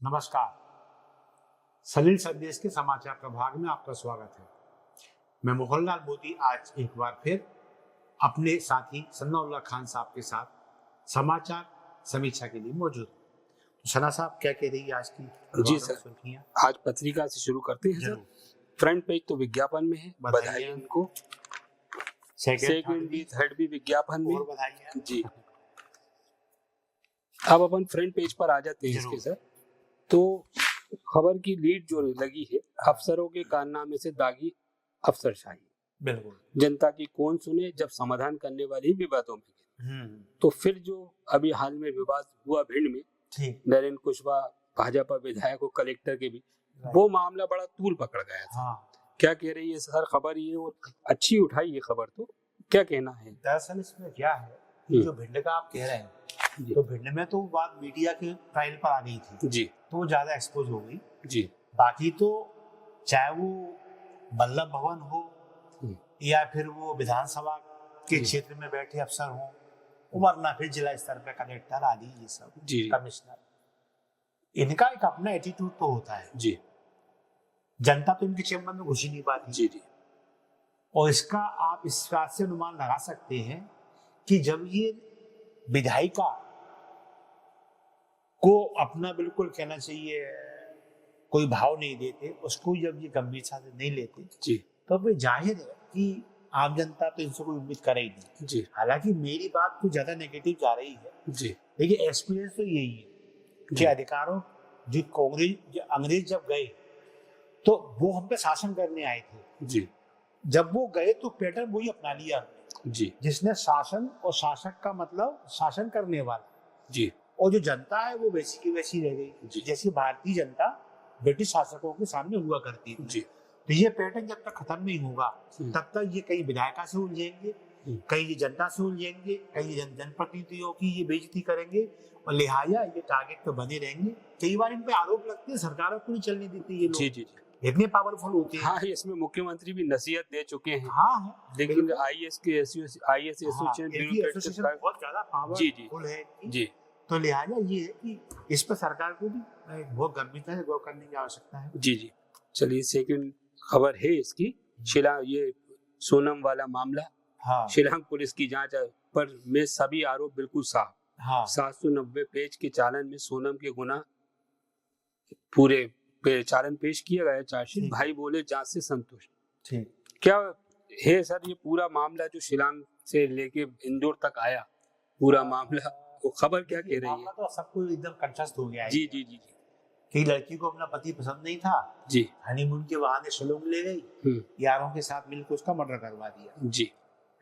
नमस्कार। सलील संदेश के समाचार प्रभाग में आपका स्वागत है। मैं मोहनलाल मोदी आज एक बार फिर अपने साथी सन्नाउल्लाह खान साहब के साथ समाचार समीक्षा के लिए मौजूद हूँ। तो सना साहब क्या कह रही है आज की? जी सर, आज पत्रिका से शुरू करते हैं सर। फ्रंट पेज तो विज्ञापन में है, बधाई उनको। सेकंड भी थर्ड भी विज्ञापन में, बधाई जी। अब अपन फ्रंट पेज पर आ जाते हैं इसके सर। तो खबर की लीड जो लगी है, अफसरों के कारनामे से दागी अफसरशाही। बिल्कुल। जनता की कौन सुने जब समाधान करने वाली विवादों में। तो फिर जो अभी हाल में विवाद हुआ भिंड में, नरेंद्र कुशवाहा भाजपा विधायक और कलेक्टर के भी, वो मामला बड़ा तूल पकड़ गया था। क्या कह रही है सर खबर? ये और अच्छी उठाई ये खबर, तो क्या कहना है? दरअसल इसमें क्या है, जो भिंड का आप कह रहे हैं, तो भिंड में तो बात मीडिया के ट्रायल पर आ गई थी जी, तो ज्यादा एक्सपोज हो गई जी। बाकी तो चाहे वो बल्लभ भवन हो या फिर वो विधानसभा के क्षेत्र में बैठे अफसर हो, वरना फिर जिला स्तर पे कलेक्टर आदि ये सब कमिश्नर, इनका एक अपना एटीट्यूड तो होता है जी। जनता तो इनके चैम्बर में घुस ही नहीं पाती जी जी। और इसका आप इस बात से अनुमान लगा सकते हैं कि जब ये विधायिका को अपना बिल्कुल कहना चाहिए कोई भाव नहीं देते, उसको जब ये गंभीरता से नहीं लेते जी, तो फिर जाहिर है कि आम जनता तो इनसे कोई उम्मीद करे ही नहीं जी। हालांकि मेरी बात कुछ ज्यादा नेगेटिव जा रही है जी, लेकिन एक्सपीरियंस तो यही है कि अधिकारों जो कांग्रेस अंग्रेज जब गए तो वो हम पे शासन करने आए थे जी। जब वो गए तो पैटर्न वही अपना लिया जी, जिसने शासन और शासक का मतलब शासन करने वाला जी। और जो जनता है वो वैसी की वैसी रह गई जैसी भारतीय जनता ब्रिटिश शासकों के सामने हुआ करती थी। जी। तो ये पैटर्न जब तक खत्म नहीं होगा तब तक ये कहीं विधायिका से उलझेंगे, कहीं ये जनता से उलझेंगे, कहीं जनप्रतिनिधियों की ये बेइज्जती करेंगे और लिहाजा ये टारगेट पे बने रहेंगे। कई बार इन पे आरोप लगते हैं सरकारों को नहीं चलने देती ये लोग। जी जी जी। इतने पावरफुल होते हैं। हाँ, इसमें मुख्यमंत्री भी नसीहत दे चुके हैं। हाँ, लेकिन आईएएस के आईएएस एसोसिएशन बहुत ज्यादा पावरफुल है जी। तो लिहाजा ये है कि इस पर सरकार को भी बहुत गंभीरता से गौर करने की आवश्यकता है। जी जी। चलिए, सेकंड खबर है इसकी, शिलांग, ये सोनम वाला मामला। शिलांग पुलिस की जांच पर में सभी आरोप बिल्कुल साफ। 790 पेज के चालन में सोनम के गुना पूरे चालन पेश किया गया चार्जशीट। भाई बोले जांच से संतुष्ट। क्या है सर ये पूरा मामला जो शिलांग से लेके इंदौर तक आया, पूरा मामला, वो खबर क्या कह रही है? तो सबको एकदम कंठस्थ हो गया है। जी जी जी जी। कि लड़की को अपना पति पसंद नहीं था जी, हनीमून के बहाने शिलोंग ले गई, यारों के साथ मिलकर उसका मर्डर करवा दिया जी,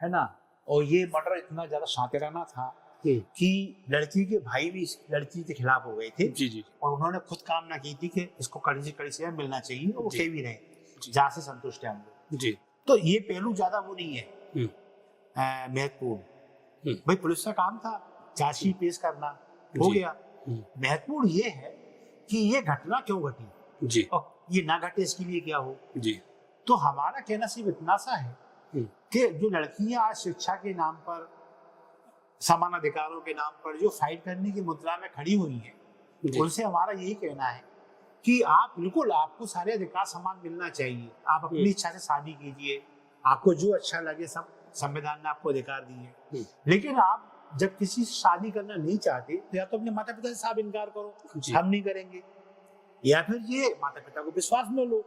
है ना। और ये मर्डर इतना ज्यादा शातिराना था कि लड़की के भाई भी इस लड़की के खिलाफ हो गए थे। जी जी। और उन्होंने खुद कामना की थी कि इसको कड़ी से कड़ी सजा मिलना चाहिए, वो कह भी रहे जहाँ से संतुष्ट है हम लोग जी। तो ये पहलू ज्यादा वो नहीं है महत्वपूर्ण। भाई पुलिस का काम था चार्जशीट पेश करना, हो गया। महत्वपूर्ण ये है कि ये घटना क्यों घटी जी, और ये ना घटे इसके लिए क्या हो जी। तो हमारा कहना सिर्फ इतना सा है कि जो लड़कियां आज शिक्षा के नाम पर, समान अधिकारों के नाम पर जो फाइट करने की मुद्रा में खड़ी हुई हैं, उनसे हमारा यही कहना है कि आप बिल्कुल, आपको सारे अधिकार समान मिलना चाहिए। आप अपनी इच्छा से शादी कीजिए, आपको जो अच्छा लगे, सब संविधान ने आपको अधिकार दिए। लेकिन आप जब किसी से शादी करना नहीं चाहते तो या तो अपने माता पिता से साफ इनकार करो, हम नहीं करेंगे, या फिर ये माता पिता को विश्वास में लो,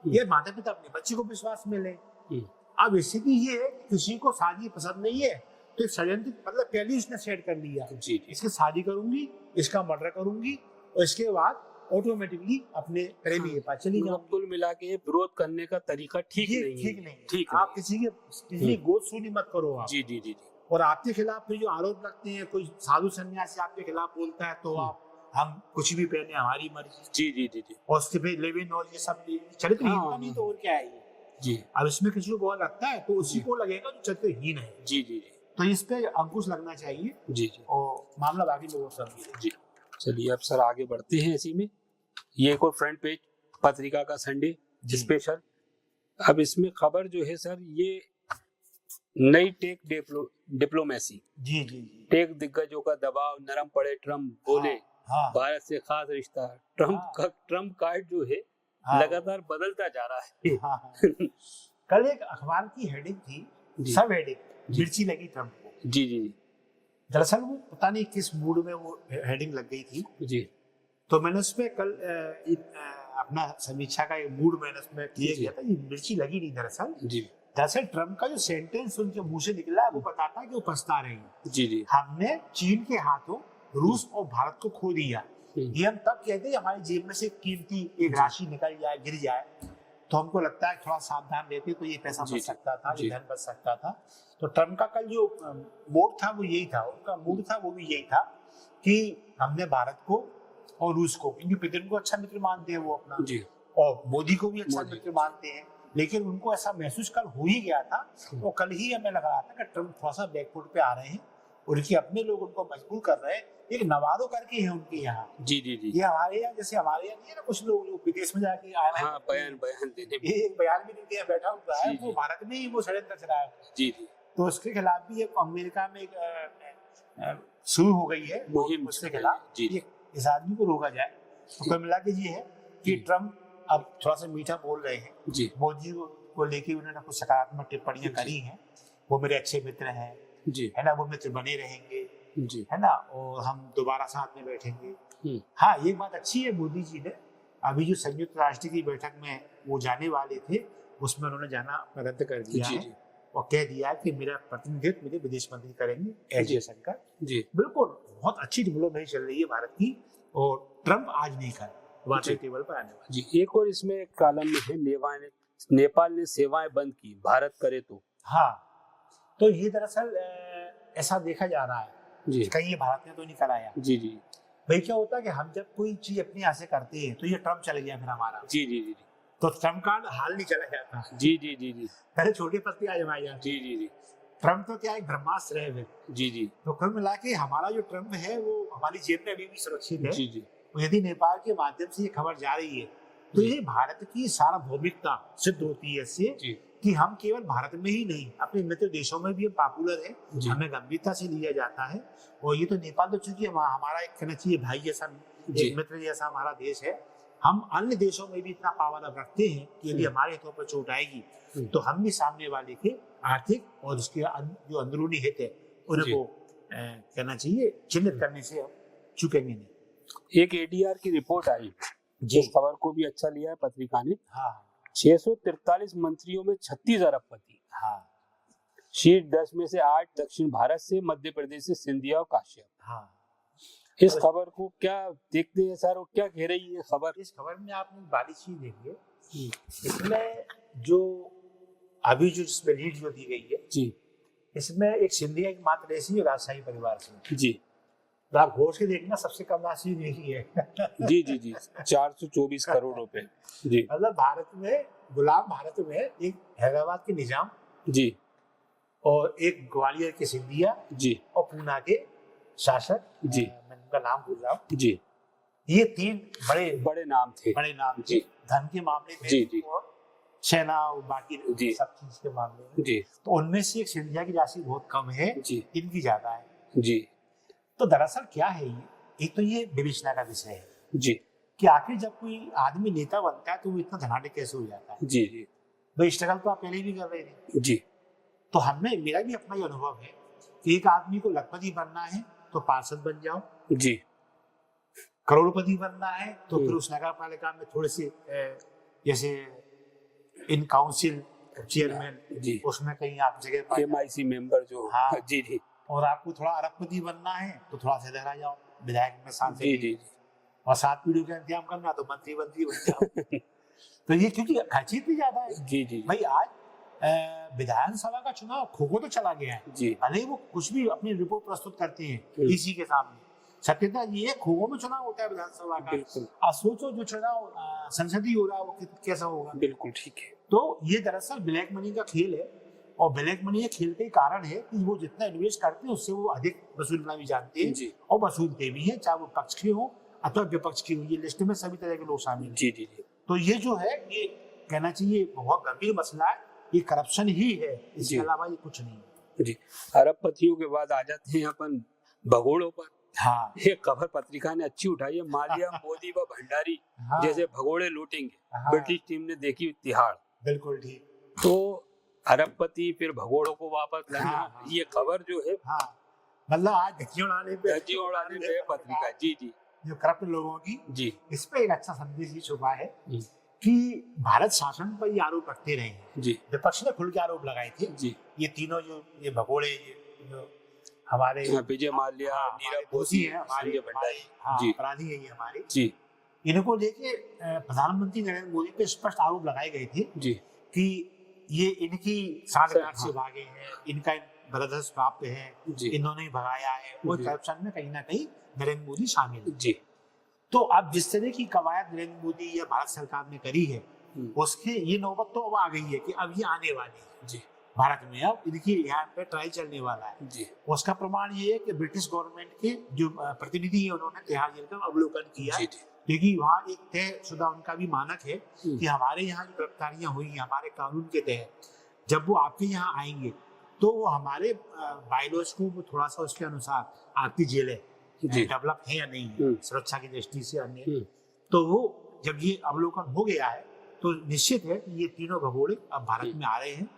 या माता पिता अपने बच्चे को विश्वास में ले। अब स्थिति ये है किसी को शादी पसंद नहीं है तो षड्यंत्र, मतलब पहले उसने सेट कर लिया इसकी शादी करूंगी, इसका मर्डर करूंगी और इसके बाद ऑटोमेटिकली अपने प्रेमी के पास चली जाऊंगी। कुल मिला के विरोध करने का तरीका ठीक नहीं है। आप किसी की गोद सुनी मत करो आप। जी जी जी। और आपके खिलाफ फिर जो आरोप लगते हैं, कोई साधु सन्यासी आपके खिलाफ बोलता है तो आप, हम कुछ भी पहने, हमारी मर्जी। जी जी जी जी। और उसके फिर लिविंग और ये सब चरित्रहीनता नहीं तो और क्या है ये जी। अब इसमें किसी को बहुत लगता है तो उसी को लगेगा जो चरित्रहीन है। जी जी जी। तो इस पे अंकुश लगना चाहिए। जी जी। और मामला बाकी लोगों से जी। चलिए अब सर आगे बढ़ते हैं इसी में। ये एक और फ्रंट पेज पत्रिका का संडे स्पेशल। अब इसमें खबर जो है सर, ये नई टेक डिप्लोमेसी। जी जी जी। टेक दिग्गजों का दबाव, नरम पड़े ट्रम्प बोले हाँ। भारत से खास रिश्ता। ट्रम्प कार्ड जो है लगातार बदलता जा रहा है। हाँ। कल एक अखबार की हेडिंग थी, सब हेडिंग मिर्ची लगी ट्रम्प को। जी जी। दरअसल वो पता नहीं किस मूड में वो हेडिंग लग गई थी जी। तो मैंने उसमें कल अपना समीक्षा का एक मूड मैंने उसमें क्लियर किया था। ये मिर्ची लगी नहीं दरअसल ट्रम्प का जो सेंटेंस उनके मुंह से निकला वो बताता है कि वो पछता रहे हैं। जी जी। हमने चीन के हाथों रूस और भारत को खो दिया। ये हम तब कहते हैं हमारी जेब में से कीमती एक राशि निकल जाए, गिर जाए, तो हमको लगता है थोड़ा सावधान रहते तो ये पैसा बच सकता था, ये धन बच सकता था। तो ट्रम्प का कल जो मोड था वो यही था, उनका मूड था वो भी यही था कि हमने भारत को और रूस को, क्योंकि पुतिन को अच्छा मित्र मानते हैं वो अपना, और मोदी को भी अच्छा मित्र मानते हैं, लेकिन उनको ऐसा महसूस कल हो ही गया था। तो कल ही हमें लग रहा था कि ट्रम्प थोड़ा सा बैकफुट पे आ रहे हैं, उनके अपने लोग उनको मजबूर कर रहे हैं। एक नवारो करके है उनके यहाँ। जी जी जी। ये हमारे यहाँ, जैसे हमारे यहाँ नहीं है ना कुछ लोग जो विदेश में जाके आए हैं, बयान देने, ये एक बयान भी नहीं बैठा हुआ है, वो भारत में ही वो षड्यंत्र चला है। जी जी। तो उसके खिलाफ भी एक अमेरिका में एक शुरू हो गई है मुहिम, उसके खिलाफ इस आदमी को रोका जाए। तो कुल मिला के ये है कि ट्रम्प अब थोड़ा सा मीठा बोल रहे हैं। मोदी को लेके उन्होंने कुछ सकारात्मक टिप्पणियां करी हैं, वो मेरे अच्छे मित्र हैं, है ना, वो मित्र बने रहेंगे, है ना, और हम दोबारा साथ में बैठेंगे। हाँ, ये बात अच्छी है, मोदी जी ने अभी जो संयुक्त राष्ट्र की बैठक में वो जाने वाले थे उसमें उन्होंने जाना रद्द कर दिया है और कह दिया कि मेरा प्रतिनिधित्व मेरे विदेश मंत्री करेंगे, एस जयशंकर। बिल्कुल बहुत अच्छी डिप्लोमेसी चल रही है भारत की, और ट्रम्प आज नहीं कर वार्ता टेबल पर आने वाले। जी। एक और इसमें एक कॉलम में है, नेपाल ने सेवाएं बंद की, भारत करे तो। हाँ, तो ये दरअसल ऐसा देखा जा रहा है कहीं ये भारत ने तो नहीं कराया। जी जी। भाई क्या होता है कि हम जब कोई चीज अपने यहाँ से करते हैं तो ये ट्रम्प चले गया फिर हमारा। जी जी जी। तो ट्रम्प कार्ड हाल नहीं चला जाता। जी जी जी जी। पहले छोटे पत्ते आजमाए जाते। जी जी जी। ट्रम्प तो क्या एक ब्रह्मास्त्र है फिर। जी जी। तो कुल मिला के हमारा जो ट्रम्प है वो हमारी जेब में अभी भी सुरक्षित है। जी जी। यदि नेपाल के माध्यम से ये खबर जा रही है तो ये भारत की सार्वभौमिकता सिद्ध होती है इससे कि हम केवल भारत में ही नहीं अपने मित्र देशों में भी हम पॉपुलर है, हमें गंभीरता से लिया जाता है। और ये तो नेपाल तो चूंकि हमारा एक कहना चाहिए भाई जैसा, एक मित्र जैसा हमारा देश है, हम अन्य देशों में भी इतना पावर अब रखते हैं कि यदि हमारे हितों पर चोट आएगी तो हम भी सामने वाले के आर्थिक और उसके जो अंदरूनी हित है उनको कहना चाहिए चिन्हित करने से हम चुकेंगे नहीं। एक एडीआर की रिपोर्ट आई, जिस खबर को भी अच्छा लिया है पत्रिका ने। हाँ। 643 मंत्रियों में 36 अरबपति। हाँ। शीर्ष 10 में से 8 दक्षिण भारत से, मध्य प्रदेश से सिंधिया और काश्यप। हाँ। इस खबर को क्या देखते हैं सर, और क्या कह रही है खबर? इस खबर में आपने बारीक चीज देखिए, इसमें जो अभी जो लीड जो दी गई है जी, इसमें एक सिंधिया की मात्र ऐसी है राजशाही परिवार से। जी, तो आप गौर से देखना सबसे कम राशि यही है। जी जी जी, 424 करोड़ रुपए। जी, मतलब भारत में, गुलाम भारत में एक हैदराबाद के निजाम जी, और एक ग्वालियर के सिंधिया जी, और पूना के शासक, जी, मैं उनका नाम भूल रहा हूँ जी, ये 3 बड़े नाम थे, जी, धन के मामले में जी, जी, और सेना और बाकी सब चीज के मामले में जी, तो उनमें से एक सिंधिया की राशि बहुत कम है जी, इनकी ज्यादा है जी। तो दरअसल क्या है ये, एक तो ये विवेचना का विषय है जी, कि आखिर जब कोई आदमी नेता बनता है तो वो इतना धनाढ़ कैसे हो जाता है। जी जी, भाई स्ट्रगल तो आप पहले भी कर रहे थे जी। तो हमने, मेरा भी अपना ही अनुभव है कि एक आदमी को लखपति बनना है तो पार्षद बन जाओ जी, करोड़पति बनना है तो फिर उस नगर पालिका में थोड़े से जैसे इन काउंसिल चेयरमैन जी, उसमें कहीं आप जगह MIC मेंबर जो, हाँ जी जी, और आपको थोड़ा अरबपति बनना है तो थोड़ा सा इधर आ जाओ विधायक में सांसद जी जी, और 7 पीढ़ियों का इंतजाम करना तो मंत्री बन जाओ। तो ये क्योंकि खर्च इतनी ज्यादा है जी जी, भाई आज विधानसभा का चुनाव खो तो चला गया है जी, भले वो कुछ भी अपनी रिपोर्ट प्रस्तुत करते हैं इसी के सामने, सत्यता ये खो में चुनाव होता है विधानसभा का। आप सोचो जो चुनाव संसदीय हो रहा है वो कैसा होगा। बिल्कुल ठीक है। तो ये दरअसल ब्लैक मनी का खेल है और ब्लैक मनी के खेल के कारण है कि वो जितना इन्वेस्ट करते हैं उससे वो अधिक वसूलना भी जानते हैं और वसूलते भी हैं, चाहे वो पक्ष के हो अथवा विपक्ष की हो। ये लिस्ट में सभी तरह के लोग शामिल हैं। जी जी जी। तो ये जो है ये कहना चाहिए बहुत गंभीर मसला है, ये करप्शन ही है, इसके अलावा ये कुछ नहीं है जी। अरबपतियों के बाद आ जाते हैं अपन भगोड़ों पर। हाँ। ये खबर पत्रिका ने अच्छी उठाई है, माल्या, मोदी व भंडारी हाँ। जैसे भगोड़े लूटेंगे, हाँ। ब्रिटिश टीम ने देखी तिहाड़। बिल्कुल ठीक। तो अरबपति फिर भगोड़ों को वापस लाना। हाँ। ये खबर जो है, हाँ, मतलब आज धज्जियां उड़ाने पे पत्रिका जी जी जो करप्ट लोगों की जी, इस पे एक अच्छा संदेश ये छुपा है कि भारत शासन पर ये आरोप रखते रहे हैं जी। विपक्ष ने खुल के आरोप लगाए थे जी। ये तीनों जो ये भगोड़े जो हमारे विजय माल्या, नीरव दोषी मोदी, है, हमारे संजय भंडारी जी, अपराधी है ये हमारे जी, इनको लेके प्रधानमंत्री नरेंद्र मोदी पे स्पष्ट आरोप लगाए गए थे जी कि ये इनकी साठगांठ से हाँ। भागे हैं, इनका ब्रदर्स प्राप्त है, इन्होंने ही भगाया है, वो करप्शन में कहीं ना कहीं नरेंद्र मोदी शामिल है। जी। तो अब जिस तरह की कवायद नरेंद्र मोदी या भारत सरकार ने करी है उसके ये नौबत तो अब आ गई है कि अब ये आने वाली है जी। भारत में, अब इनकी यहाँ पे ट्रायल चलने वाला है जी। उसका प्रमाण ये है कि ब्रिटिश गवर्नमेंट के जो प्रतिनिधि है उन्होंने तिहाड़ जेल का अवलोकन किया है, क्योंकि वहाँ एक तयशुदा उनका भी मानक है कि हमारे यहाँ जो गिरफ्तारियां हुई हमारे कानून के तहत, जब वो आपके यहाँ आएंगे तो वो हमारे बायलॉज को वो थोड़ा सा उसके अनुसार आपकी जेलें डेवलप है या नहीं है सुरक्षा की दृष्टि से अन्य, तो वो जब ये अवलोकन हो गया है तो निश्चित है कि ये तीनों भगोड़े अब भारत में आ रहे हैं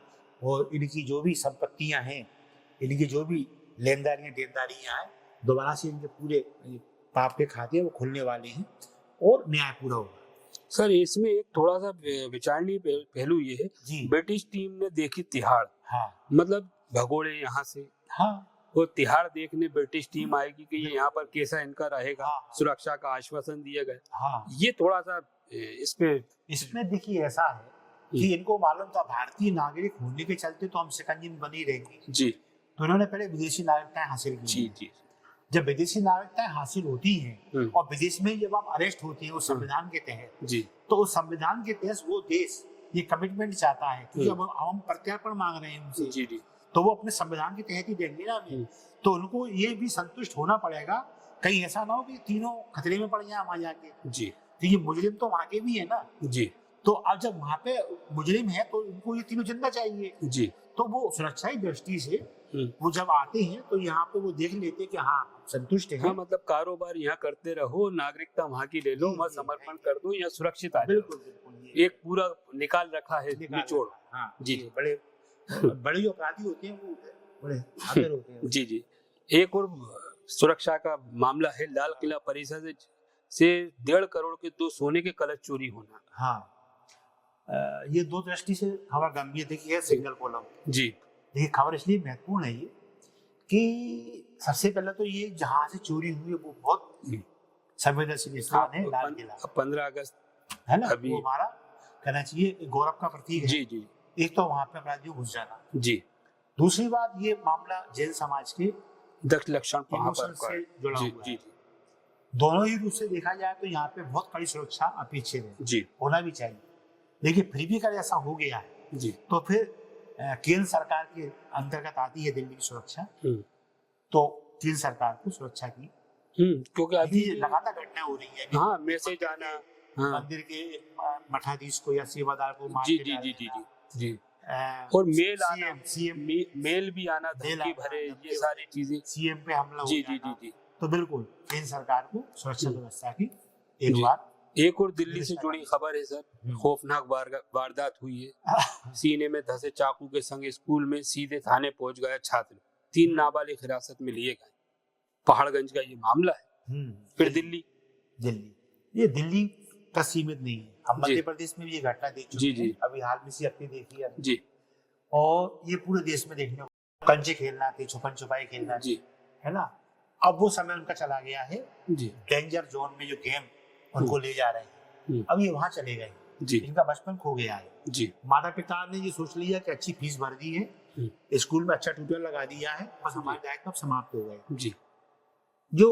और इनकी जो भी संपत्तियां हैं, इनकी जो भी लेनदारियां देनदारियां हैं, दोबारा से इनके पूरे पाप के खाते वो खुलने वाले हैं और न्याय पूरा होगा। सर इसमें एक थोड़ा सा विचारणीय पहलू ये है, ब्रिटिश टीम ने देखी तिहाड़, हाँ, मतलब भगोड़े यहाँ से, हाँ, वो तिहाड़ देखने ब्रिटिश टीम आएगी कि ये यहाँ पर कैसा इनका रहेगा, हाँ, सुरक्षा का आश्वासन दिया गया, हाँ, ये थोड़ा सा इसमें देखिए ऐसा है कि इनको मालूम था भारतीय नागरिक होने के चलते तो हम शिकंजी में बनी रहेंगे जी, तो उन्होंने पहले विदेशी नागरिकताएं हासिल की जी जी। जब विदेशी नागरिकताएं हासिल होती हैं और विदेश में जब आप अरेस्ट होते हैं उस संविधान के तहत जी, तो उस संविधान के तहत वो देश ये कमिटमेंट चाहता है कि जब हम प्रत्यार्पण मांग रहे हैं उनसे जी जी, तो वो अपने संविधान के तहत ही देंगे ना हमें, तो उनको ये भी संतुष्ट होना पड़ेगा कहीं ऐसा ना हो कि तीनों खतरे में पड़ जाए वहां जाके जी, क्योंकि मुजरिम तो वहां के भी है ना जी, तो अब जब वहां पे मुजरिम है तो उनको ये तीनों जिंदा चाहिए जी, तो वो सुरक्षा की दृष्टि से वो जब आते हैं तो यहाँ पे वो देख लेते कि हाँ संतुष्ट है, हाँ, मतलब कारोबार यहाँ करते रहो, नागरिकता वहाँ की ले लो, मैं समर्पण कर दूं, यहाँ सुरक्षित आ जाओ, एक पूरा निकाल रखा है निचोड़। हाँ जी, बड़े बड़े अपराधी होते हैं वो बड़े आदर होते हैं जी जी। एक और सुरक्षा का मामला है, लाल किला परिसर से 1.5 करोड़ के 2 सोने के कलश चोरी होना। हाँ, ये दो दृष्टि से खबर गंभीर देखी है सिंगल कॉलम जी। देखिए खबर इसलिए महत्वपूर्ण है ये कि सबसे पहले तो ये जहां से चोरी हुई है वो बहुत संवेदनशील स्थान है, लाल किला 15 अगस्त है ना, वो हमारा कहना चाहिए गौरव का प्रतीक है जी जी। एक तो वहां पे अपराधियों घुस जाना जी, दूसरी बात ये मामला जैन समाज के दक्ष लक्षण से जुड़ा हुआ है। दोनों ही रूप से देखा जाए तो यहाँ पे बहुत कड़ी सुरक्षा अपेक्षित है जी, होना भी चाहिए, लेकिन फिर भी अगर ऐसा हो गया है जी तो फिर केंद्र सरकार के अंतर्गत आती है दिल्ली की सुरक्षा, तो केंद्र सरकार को सुरक्षा की क्योंकि अभी लगातार घटना हो रही है। हाँ, मैसेज जाना मंदिर के मठाधीश को या सेवादार को मार जी जी जी जी जी, और मेल आना, सीएम मेल भी आना, धमकी भरे, ये सारी चीजें, सीएम पे हमला जी जी जी जी, तो बिल्कुल केंद्र सरकार को सुरक्षा व्यवस्था की एक बात। एक और दिल्ली से जुड़ी खबर है सर, खौफनाक वारदात हुई है, सीने में धंसे चाकू के संग स्कूल में सीधे थाने पहुंच गया छात्र, 3 नाबालिग हिरासत में लिए गए। पहाड़गंज का ये मामला है। फिर दिल्ली ये दिल्ली का सीमित नहीं है, हम मध्य प्रदेश में भी ये घटना देख चुके हैं, अभी हाल में से अपनी देखी है जी, और ये पूरे देश में देखने को कंचे खेलना थे, छुपन छुपाई खेलना जी, है ना। अब वो समय उनका चला गया है जी, डेंजर जोन में जो गेम उनको ले जा रहे हैं, अब ये वहां चले गए जी, इनका बचपन खो गया है जी। माता पिता ने ये सोच लिया कि अच्छी फीस भर दी है, स्कूल में अच्छा ट्यूटर लगा दिया है, बस हमारे दायित्व अब समाप्त हो गए जी। जो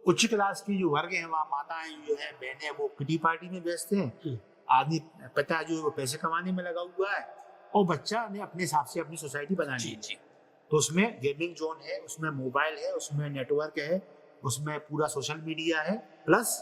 उच्च क्लास की जो वर्ग है वहाँ माताएं जो है बहनें वो किटी पार्टी में व्यस्त हैं, आदमी पिता जो है वो पैसे कमाने में लगा हुआ है और बच्चा ने अपने हिसाब से अपनी सोसाइटी बनानी है। तो उसमें गेमिंग जोन है, उसमें मोबाइल है, उसमें नेटवर्क है, उसमें पूरा सोशल मीडिया है, प्लस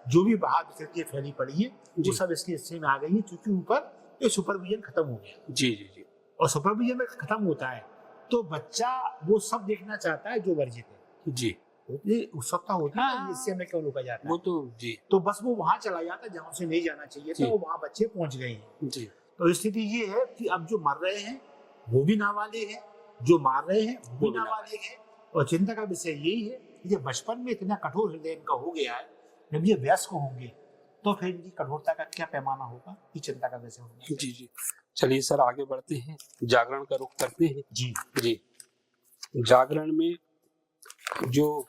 जो भी बाहर विकृति फैली पड़ी है वो सब इसके हिस्से में आ गई है, क्योंकि ऊपर ये सुपरविजन खत्म हो गया जी जी जी। और सुपरविजन में खत्म होता है तो बच्चा वो सब देखना चाहता है जो वर्जित है जी, उत्सुकता होती है ना, इससे हमें क्यों रोका जाता है। वो तो जी, तो बस वो वहां चला जाता जहां से नहीं जाना चाहिए था, वो वहां बच्चे पहुंच गए हैं जी। तो स्थिति ये है कि अब जो मर रहे हैं वो भी नाबालिग हैं, जो मार रहे हैं वो भी नाबालिग हैं। और चिंता का विषय यही है कि जब बचपन में इतना कठोर हृदय इनका हो गया है, जब ये वयस्क होंगे तो फिर इनकी कठोरता का क्या पैमाना होगा, ये चिंता का विषय होगा। जी जी। चलिए सर आगे बढ़ते हैं, जागरण का रुख करते हैं। जी जी। जागरण में जो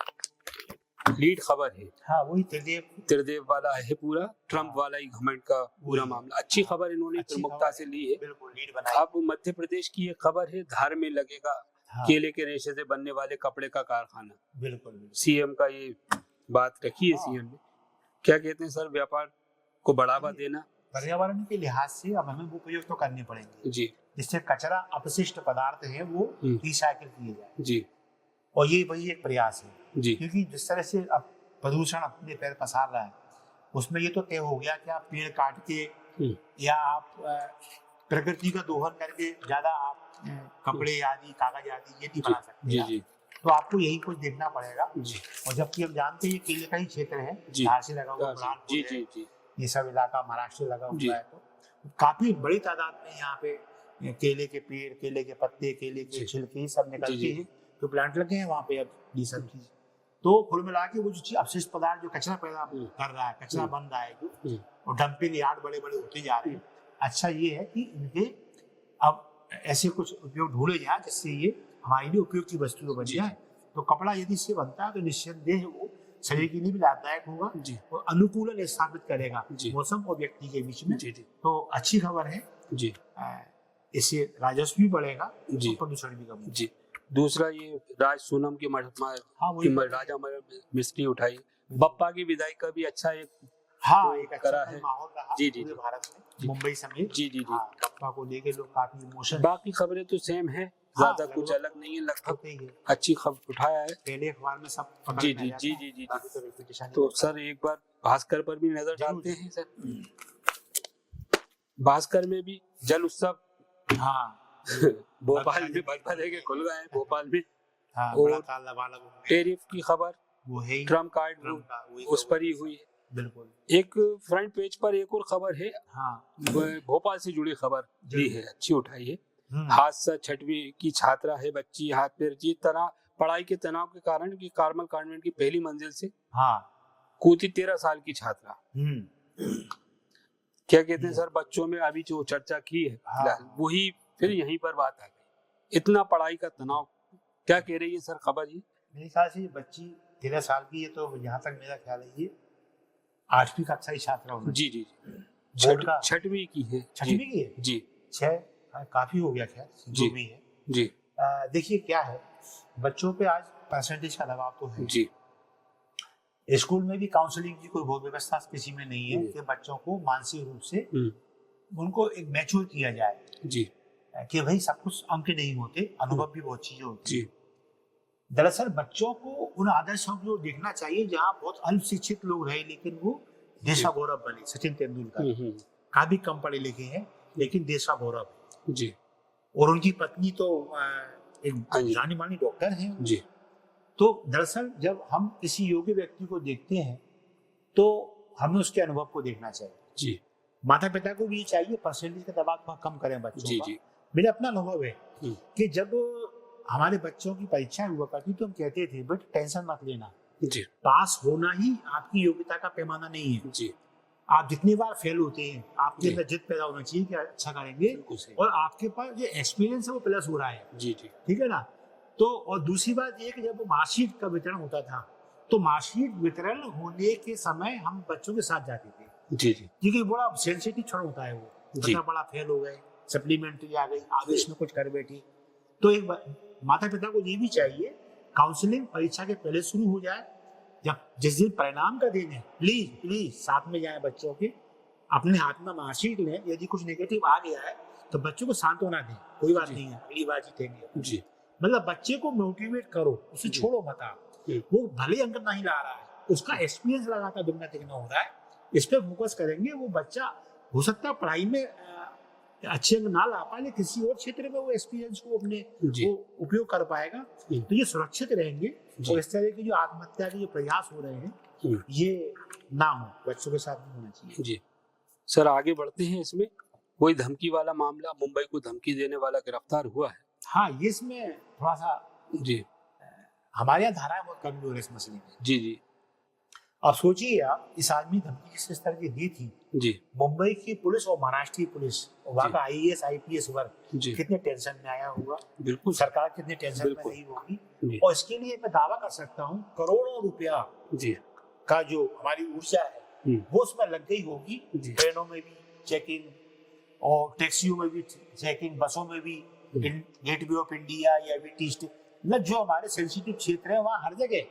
लीड खबर है, हाँ वही त्रिदेव वाला है, पूरा ट्रम्प वाला ही घमंड का पूरा मामला। अच्छी खबर इन्होंने प्रमुखता से ली है। बिल्कुल लीड बनाई। अब मध्य प्रदेश की ये खबर है, धार में लगेगा केले के रेशे से बनने वाले कपड़े का कारखाना। बिल्कुल सीएम का ये बात रखी है सीएम ने। क्या कहते हैं सर, व्यापार को बढ़ावा देना, पर्यावरण के लिहाज से अब हमें वो प्रयोग तो करने पड़ेंगे जी, जिससे कचरा अपशिष्ट पदार्थ है वो रिसाइकिल किए जाए जी। और ये वही एक प्रयास है जी। क्योंकि जिस तरह से अब प्रदूषण अपने पैर पसार रहा है, उसमें ये तो तय हो गया कि आप पेड़ काट के या आप प्रकृति का दोहन करके ज्यादा आप कपड़े आदि कागज आदि ये नहीं बना सकते। जी जी। तो आपको यही कुछ देखना पड़ेगा जी। और जबकि हम जानते हैं ये केले का ही क्षेत्र है, जी। धार से लगा हुआ जी जी जी। ये सब इलाका महाराष्ट्र लगा हुआ है, तो काफी बड़ी तादाद में यहाँ पे केले के पेड़, केले के पत्ते, केले के छिलके सब निकलते हैं, तो प्लांट लगे हैं वहाँ पे अब ये सब चीज। तो कुल मिला के वो जो अपशिष्ट पदार्थ जो कचरा पैदा कर रहा है, कचरा बन रहा है जो, और डंपिंग यार्ड बड़े बड़े होते जा रहे हैं। अच्छा ये है कि इनके अब ऐसे कुछ उपयोग ढूंढे जाए जिससे ये हमारे लिए उपयोग की वस्तु बन जाए। तो कपड़ा यदि इससे बनता है तो निस्संदेह वो शरीर के लिए भी लाभदायक होगा और अनुकूलन स्थापित करेगा मौसम और व्यक्ति के बीच में। तो अच्छी खबर है जी, इससे राजस्व भी बढ़ेगा जी, प्रदूषण भी कम होगा जी। दूसरा ये राज सोनम की राजा मिस्त्री उठाई, बप्पा की विदाई का भी अच्छा एक एक अच्छा माहौल रहा जी जी भारत में, मुंबई समेत जी जी जी। बप्पा को लेके लोग काफी इमोशन। बाकी खबरें तो सेम है, ज्यादा कुछ अलग नहीं है, लगभग अच्छी खबर उठाया है पहले अखबार में सब जी जी जी जी जी। तो सर एक बार भास्कर पर भी नजर डालते हैं सर। भास्कर में भी जल उत्सव भोपाल में भले के खुल गए हैं, भोपाल में। और टैरिफ की खबर वो है, ट्रम्प कार्ड उस पर ही हुई है। बिल्कुल। एक फ्रंट पेज पर एक और खबर है, भोपाल से जुड़ी खबर दी है, अच्छी उठाई है। हादसा, 6वीं की छात्रा है, बच्ची हाथ पैर जी तरह पढ़ाई के तनाव के कारण की कार्मल कॉन्वेंट की पहली मंजिल से कूदी 13 साल की छात्रा। क्या कहते हैं सर, बच्चों में अभी जो चर्चा की है वही फिर यहीं पर बात आ गई, इतना पढ़ाई का तनाव। क्या कह रही है सर खबर? ये मेरे ख्याल से बच्ची 13 साल की है, तो यहाँ तक मेरा ख्याल है ये 8वीं कक्षा की छात्रा होगी। जी जी जी, 6वीं की है। 6वीं की है जी। 6 काफी हो गया, खैर जो भी है जी। देखिए क्या है, बच्चों पे आज परसेंटेज का दबाव तो है जी। स्कूल में भी काउंसलिंग की कोई बहुत व्यवस्था किसी में नहीं है कि बच्चों को मानसिक रूप से उनको एक मैच्योर किया जाए जी, कि भाई सब कुछ अंक नहीं होते, अनुभव भी बहुत चीजें होती है। दरअसल बच्चों को उन आदर्शों को देखना चाहिए जहाँ बहुत अल्प शिक्षित लोग रहे लेकिन वो देश का गौरव बने। सचिन तेंदुलकर काफी कम पढ़े लिखे हैं लेकिन देश का गौरव जी, और उनकी पत्नी तो एक जानी मानी डॉक्टर हैं जी। तो दरअसल जब हम किसी योग्य व्यक्ति को देखते हैं तो हमें उसके अनुभव को देखना चाहिए जी। माता पिता को भी चाहिए परसेंटेज का दबाव कम करें बच्चों जी, का। जी। मेरा अपना अनुभव है कि जब हमारे बच्चों की परीक्षाएं हुआ करती तो हम कहते थे बट टेंशन मत लेना जी, पास होना ही आपकी योग्यता का पैमाना नहीं है जी। आप जितनी बार फेल होते हैं आपके अंदर जिद पैदा होना चाहिए कि अच्छा करेंगे और आपके पास जो एक्सपीरियंस है वो प्लस हो रहा है जी जी, ठीक है ना। तो और दूसरी बात ये कि जब मार्कशीट का वितरण होता था तो मार्कशीट वितरण होने के समय हम बच्चों के साथ जाते थे जी जी, क्योंकि बड़ा सेंसिटिव क्षण होता है वो, बच्चा बड़ा फेल हो गए, सप्लीमेंट्री आ गई, आवेश में कुछ कर बैठी। तो एक माता पिता को ये भी चाहिए काउंसलिंग परीक्षा के पहले शुरू हो जाए, जब जिस दिन परिणाम का दिन है प्लीज साथ में जाए बच्चों के, अपने हाथ में मार्कशीट लें, यदि कुछ नेगेटिव आ गया है तो बच्चों को सांत्वना दें, कोई बात नहीं है अगली बार जीतेंगे जी। मतलब बच्चे को मोटिवेट करो, उसे छोड़ो मत आप, वो भले अंक नहीं ला रहा है, उसका एक्सपीरियंस लगातार दुगना तिगना हो रहा है, इस पे फोकस करेंगे। वो बच्चा हो सकता है पढ़ाई में अच्छे अंक ना ला पाए, लेकिन किसी और क्षेत्र में वो एक्सपीरियंस को अपने वो उपयोग कर पाएगा, तो ये सुरक्षित रहेंगे। और इस तरह की जो आत्महत्या के जो प्रयास हो रहे हैं ये ना हो, बच्चों के साथ नहीं होना चाहिए। जी सर, आगे बढ़ते हैं। इसमें कोई धमकी वाला मामला, मुंबई को धमकी देने वाला गिरफ्तार हुआ है? हाँ, ये इसमें थोड़ा सा जी हमारे यहाँ धाराएं बहुत कमजोर है इस मसले में। जी जी। अब सोचिए आप, इस आदमी धमकी किस तरह की दी थी जी। मुंबई की पुलिस और महाराष्ट्र की पुलिस और वहाँ का IAS IPS वर्ग कितने टेंशन में आया होगा, बिल्कुल सरकार कितने टेंशन में रही होगी। और इसके लिए मैं दावा कर सकता हूँ करोड़ों रुपया का जो हमारी ऊर्जा है वो उसमें लग गई होगी। ट्रेनों में भी चेकिंग और टैक्सियों में भी चेकिंग, बसों में भी, गेटवे ऑफ इंडिया या मतलब जो हमारे सेंसिटिव क्षेत्र है वहाँ हर जगह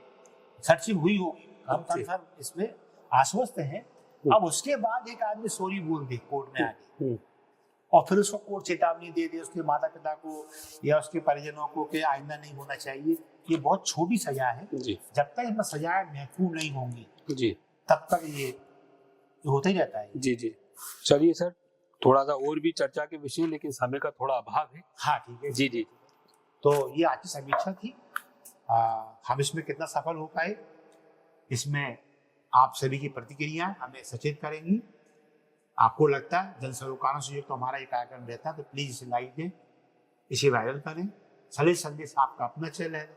सर्चिंग हुई होगी। हम कंफर्म इसमें आश्वस्त हैं। अब उसके बाद एक आदमी सॉरी बोल दे कोर्ट में आके और फिर उसको कोर्ट चेतावनी दे दे उसके माता पिता को या उसके परिजनों को कि आइंदा नहीं होना चाहिए, ये बहुत छोटी सजा है। जब तक इसमें सजाएं महफूज नहीं होंगी तब तक ये होता ही रहता है। जी जी। चलिए सर, थोड़ा सा और भी चर्चा के विषय, लेकिन समय का थोड़ा अभाव है। हाँ ठीक है जी जी। तो ये आज की समीक्षा थी। हम इसमें कितना सफल हो पाए, इसमें आप सभी की प्रतिक्रिया हमें सचेत करेंगी। आपको लगता है जन सरोकारों से युक्त हमारा ये कार्यक्रम रहता है तो प्लीज इसे लाइक दें, इसे वायरल करें। सलील संदेश आपका अपना चैनल है,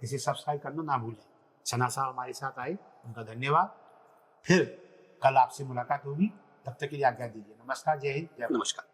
इसे सब्सक्राइब करना ना भूलें। सना साहब हमारे साथ आए, उनका धन्यवाद। फिर कल आपसे मुलाकात होगी, तब तक के लिए आज्ञा दीजिए। नमस्कार, जय हिंद, जय भारत। नमस्कार।